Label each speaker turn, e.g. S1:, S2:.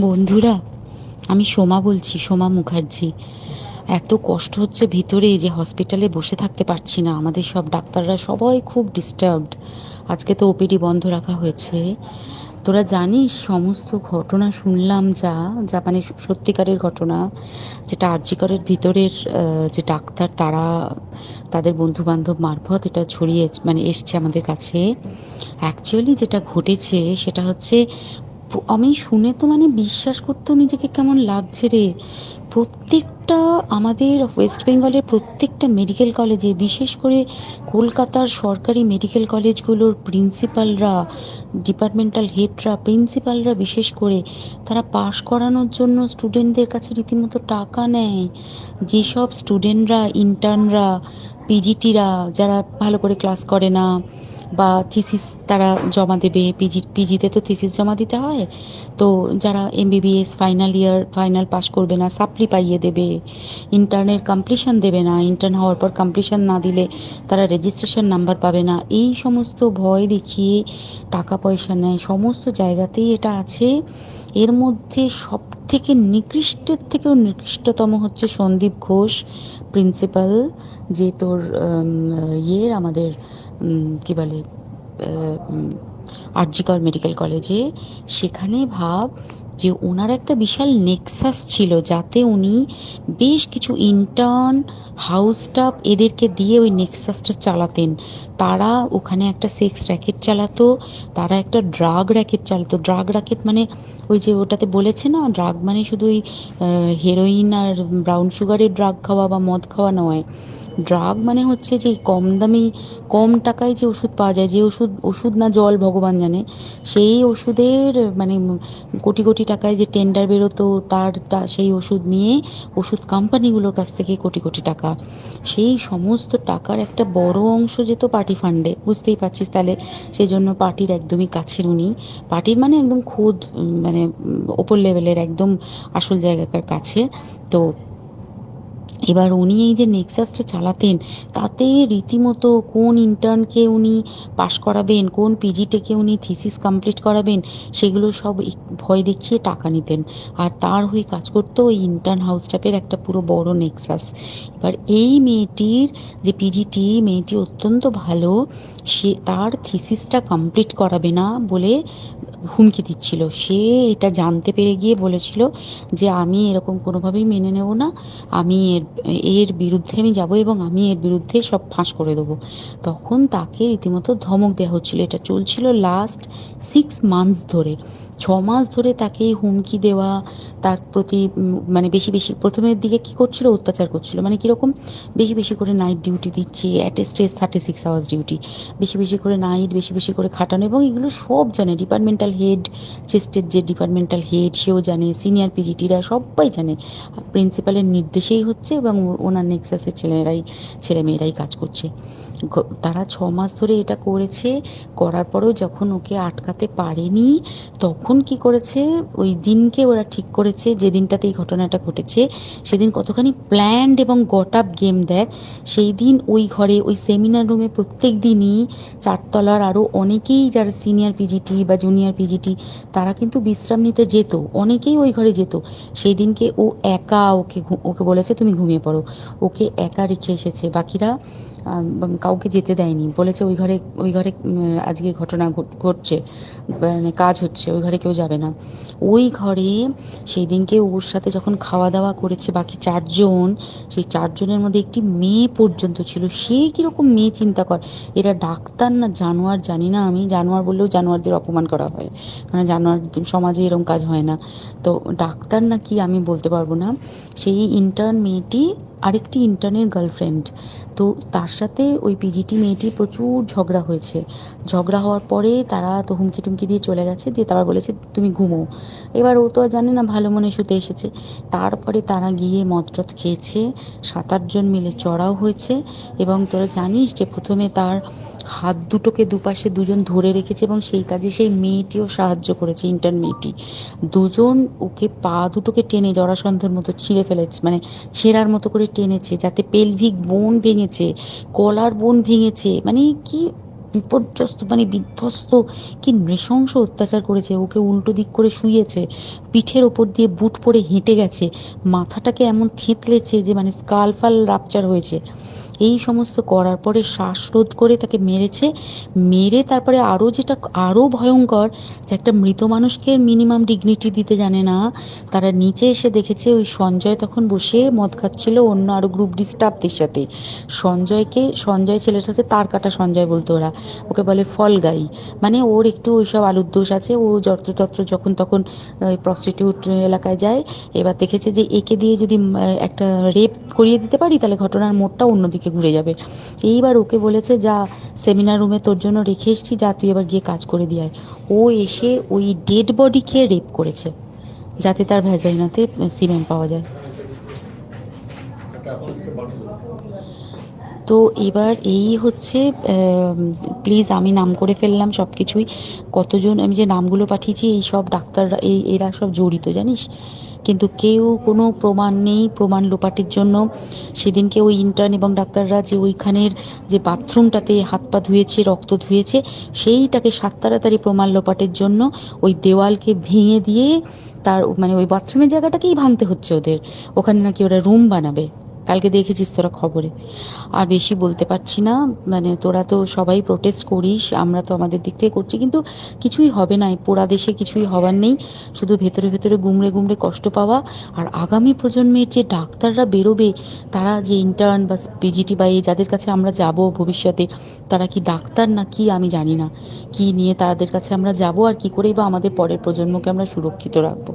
S1: বন্ধুরা, আমি সোমা বলছি, সোমা মুখার্জি। এত কষ্ট হচ্ছে ভিতরে যে হসপিটালে বসে থাকতে পারছি না। আমাদের সব ডাক্তাররা সবাই খুব ডিস্টার্বড। আজকে তো ওপিডি বন্ধ রাখা হয়েছে। তোরা জানিস সমস্ত ঘটনা শুনলাম, যা যা মানে সত্যিকারের ঘটনা, যেটা আরজি করের ভিতরের যে ডাক্তার তারা তাদের বন্ধু বান্ধব মারফত এটা ছড়িয়ে মানে এসছে আমাদের কাছে। অ্যাকচুয়ালি যেটা ঘটেছে সেটা হচ্ছে, আমি শুনে তো মানে বিশ্বাস করতেও নিজেকে কেমন লাগছে রে। প্রত্যেকটা আমাদের ওয়েস্ট বেঙ্গলের প্রত্যেকটা মেডিকেল কলেজে, বিশেষ করে কলকাতার সরকারি মেডিকেল কলেজগুলোর প্রিন্সিপালরা, ডিপার্টমেন্টাল হেডরা, প্রিন্সিপালরা বিশেষ করে, তারা পাশ করানোর জন্য স্টুডেন্টদের কাছে রীতিমতো টাকা নেয়। যেসব স্টুডেন্টরা, ইন্টার্নরা, পিজিটিরা যারা ভালো করে ক্লাস করে না বা থিসিস তারা জমা দেবে, পিজিতে তো থিসিস জমা দিতে হয়, তো যারা MBBS final year final pass করবে না সাপ্লি পাইয়ে দেবে, ইন্টার্নের কমপ্লিশন দেবে না, ইন্টার্ন হওয়ার পর কমপ্লিশন না দিলে তারা রেজিস্ট্রেশন নাম্বার পাবে না, এই সমস্ত ভয় দেখিয়ে টাকা পয়সা নেয়। সমস্ত জায়গাতেই এটা আছে। এর মধ্যে সব থেকে নিকৃষ্টের থেকেও নিকৃষ্টতম হচ্ছে সন্দীপ ঘোষ, প্রিন্সিপাল, যে তোর আমাদের কি বলে, আরজি কর মেডিকেল কলেজে। সেখানে ভাব যে ওনার একটা বিশাল নেক্সাস ছিল, যাতে উনি বেশ কিছু ইন্টার্ন, হাউস স্টাফ এদেরকে দিয়ে ওই নেক্সাসটা চালাতেন। তারা ওখানে একটা সেক্স র্যাকেট চালাতো, তারা একটা ড্রাগ র্যাকেট চালাতো। ড্রাগ র্যাকেট মানে ওই যে ওটাতে বলেছে না, ড্রাগ মানে শুধু ওই হেরোইন আর ব্রাউন সুগারের ড্রাগ খাওয়া বা মদ খাওয়া নয়। ড্রাগ মানে হচ্ছে যে কম দামি, কম টাকায় যে ওষুধ পাওয়া যায়, যে ওষুধ, ওষুধ না জল ভগবান জানে, সেই ওষুধের মানে কোটি কোটি টাকায় যে টেন্ডার বেরোতো, সেই ওষুধ নিয়ে ওষুধ কোম্পানিগুলোর কাছ থেকে কোটি কোটি টাকা, সেই সমস্ত টাকার একটা বড় অংশ যেত পার্টি ফান্ডে। বুঝতেই পারছিস তাহলে। সেই জন্য পার্টির একদমই কাছের উনি, পার্টির মানে একদম খোদ মানে ওপর লেভেলের একদম আসল জায়গাকার কাছে। তো এবার উনি এই যে নেক্সাসটা চালাতেন, তাতে রীতিমতো কোন ইন্টার্নকে উনি পাশ করাবেন, কোন পিজিটেকে উনি থিসিস কমপ্লিট করাবেন, সেগুলো সব ভয় দেখিয়ে টাকা নিতেন। আর তার হয়ে কাজ করতো ওই ইন্টার্ন হাউস স্টাফের একটা পুরো বড় নেক্সাস। এবার এই মেয়েটির, যে পিজিটি মেয়েটি অত্যন্ত ভালো, সে তার থিসিসটা কমপ্লিট করাবে না বলে হুমকি দিচ্ছিল। সে এটা জানতে পেরে গিয়ে বলেছিল যে আমি এরকম কোনোভাবেই মেনে নেব না, আমি এর এর বিরুদ্ধে আমি যাব এবং আমি এর বিরুদ্ধে সব ফাঁস করে দেবো। তখন তাকে রীতিমতো ধমক দেওয়া হচ্ছিল। এটা চলছিল লাস্ট 6 মান্থস ধরে। 6 মাস ধরে তাকে এই হুমকি দেওয়া, তার প্রতি মানে বেশি বেশি প্রথমের দিকে কি করছিল, অত্যাচার করছিল। মানে কিরকম, বেশি বেশি করে নাইট ডিউটি দিচ্ছে, at a stress 36 hours duty, বেশি বেশি করে নাইট, বেশি বেশি করে খাটানো। এবং এগুলো সব জানে ডিপার্টমেন্টাল হেড, চেস্টের যে ডিপার্টমেন্টাল হেড সেও জানে, সিনিয়র পিজিটিরা সবাই জানে। প্রিন্সিপালের নির্দেশেই হচ্ছে এবং ওনার নেক্সাসের ছেলেমেয়েরাই কাজ করছে। তারা 6 মাস ধরে এটা করেছে। করার পরেও যখন ওকে আটকাতে পারেনি, তখন কি করেছে, ওই দিনকে ওরা ঠিক করেছে যে দিনটাতে এই ঘটনাটা ঘটেছে, সেদিন কতখানি প্ল্যান্ড এবং গট আপ গেম দেখ। সেই দিন ওই ঘরে, ওই সেমিনার রুমে প্রত্যেক দিনই চারতলার আরও অনেকেই যারা সিনিয়র পিজিটি বা জুনিয়র পিজিটি, তারা কিন্তু বিশ্রাম নিতে যেত, অনেকেই ওই ঘরে যেত। সেই দিনকে ও একা, ওকে বলেছে তুমি ঘুমিয়ে পড়ো, ওকে একা রেখে এসেছে। বাকিরা কাউকে যেতে দেয়নি, বলেছে ওই ঘরে আজকে ঘটনা ঘটছে, মানে কাজ হচ্ছে, ওই ঘরে কেউ যাবে না। ওই ঘরে সেই দিনকে ওর সাথে যখন খাওয়া দাওয়া করেছে বাকি 4 জন, সেই 4 জনের মধ্যে একটি মেয়ে পর্যন্ত ছিল। সে কিরকম মেয়ে চিন্তা কর। এরা ডাক্তার না জানোয়ার জানি না, আমি জানোয়ার বললেও জানোয়ারদের অপমান করা হয়, কারণ জানোয়ার সমাজে এরকম কাজ হয় না। তো ডাক্তার না কি আমি বলতে পারবো না। সেই ইন্টার্ন মেয়েটি আরেকটি ইন্টার্নের গার্লফ্রেন্ড। তো তার সাথে ওই পিজিটি মেয়েটি প্রচুর ঝগড়া হয়েছে। ঝগড়া হওয়ার পরে তারা তো হুমকি টুমকি দিয়ে চলে গেছে, দিয়ে তারা বলেছে তুমি ঘুমো। এবার ও তো আর জানে না, ভালো মনে শুতে এসেছে। তারপরে তারা গিয়ে মদটদ খেয়েছে, 7-8 জন মিলে চড়াও হয়েছে। এবং তোরা জানিস যে প্রথমে তার হাত দুটোকে দুপাশে 2 জন ধরে রেখেছে এবং সেই কাজে সেই মেয়েটিও সাহায্য করেছে, ইন্টার্ন মেয়েটি। 2 জন ওকে পা দুটোকে টেনে জরাসন্ধের মতো ছিঁড়ে ফেলেছে, মানে ছেঁড়ার মতো করে টেনেছে, যাতে পেলভিক বোন ভেঙেছে, কলার বোন ভেঙেছে। মানে কি বিপর্যস্ত মানে বিধ্বস্ত, কি নৃশংস অত্যাচার করেছে, ওকে উল্টো দিক করে শুইয়েছে, পিঠের ওপর দিয়ে বুট পরে হেঁটে গেছে, মাথাটাকে এমন থেঁতলেছে যে মানে স্কাল ফাল রাপচার হয়েছে। এই সমস্ত করার পরে শ্বাসরোধ করে তাকে মেরেছে। মেরে তারপরে আরো যেটা আরো ভয়ঙ্কর, যে একটা মৃত মানুষকে মিনিমাম ডিগনিটি দিতে জানে না, তারা নিচে এসে দেখেছে ওই সঞ্জয় তখন বসে মদ খাচ্ছিল অন্য আরো গ্রুপ ডি স্টাফদের সাথে। সঞ্জয় ছেলেটা হচ্ছে তার কাটা সঞ্জয় বলতো ওরা, ওকে বলে ফল গাই। মানে ওর একটু ওইসব আলুর দোষ আছে, ও যত্রতত্র যখন তখন প্রস্টিটিউট এলাকায় যায়। এবার দেখেছে যে একে দিয়ে যদি একটা রেপ করিয়ে দিতে পারি তাহলে ঘটনার মোড়টা অন্যদিকে ঘুরে যাবে। এইবার ওকে বলেছে, যা সেমিনার রুমে তোর জন্য রেখে এসেছি, যা তুই এবার গিয়ে কাজ করে দিয়ে আয়। ও এসে ওই ডেড বডিকে রেপ করেছে যাতে তার ভ্যাজাইনাতে সিমেন্ট পাওয়া যায়। তো এবার এই হচ্ছে, প্লিজ আমি নাম করে ফেললাম সব কিছুই, কতজন আমি যে নামগুলো পাঠিয়েছি এই সব ডাক্তাররা, এরা সব জড়িত জানিস, কিন্তু কেউ কোনো প্রমাণ নেই প্রমাণ লোপাটের জন্য। সেদিনকে ওই ইন্টার্ন এবং ডাক্তাররা যে ওইখানের যে বাথরুমটাতে হাত পা ধুয়েছে রক্ত ধুয়েছে, সেইটাকে সাত তাড়াতাড়ি প্রমাণ লোপাটের জন্য ওই দেওয়ালকে ভেঙে দিয়ে তার মানে ওই বাথরুমের জায়গাটাকেই ভাঙতে হচ্ছে ওদের, ওখানে নাকি ওরা রুম বানাবে। কালকে দেখেছিস তোরা খবরে। আর বেশি বলতে পারছি না, মানে তোরা তো সবাই প্রোটেস্ট করিস, আমরা তো আমাদের দিক থেকে করছি, কিন্তু কিছুই হবে না, এই পোড়া দেশে কিছুই হবার নেই, শুধু ভেতরে ভেতরে গুমড়ে গুমড়ে কষ্ট পাওয়া। আর আগামী প্রজন্মের যে ডাক্তাররা বেরোবে, তারা যে ইন্টার্ন বা পিজিটি বা এই যাদের কাছে আমরা যাব ভবিষ্যতে, তারা কি ডাক্তার না কি আমি জানি না, কি নিয়ে তাদের কাছে আমরা যাব আর কি করেই বা আমাদের পরের প্রজন্মকে আমরা সুরক্ষিত রাখবো।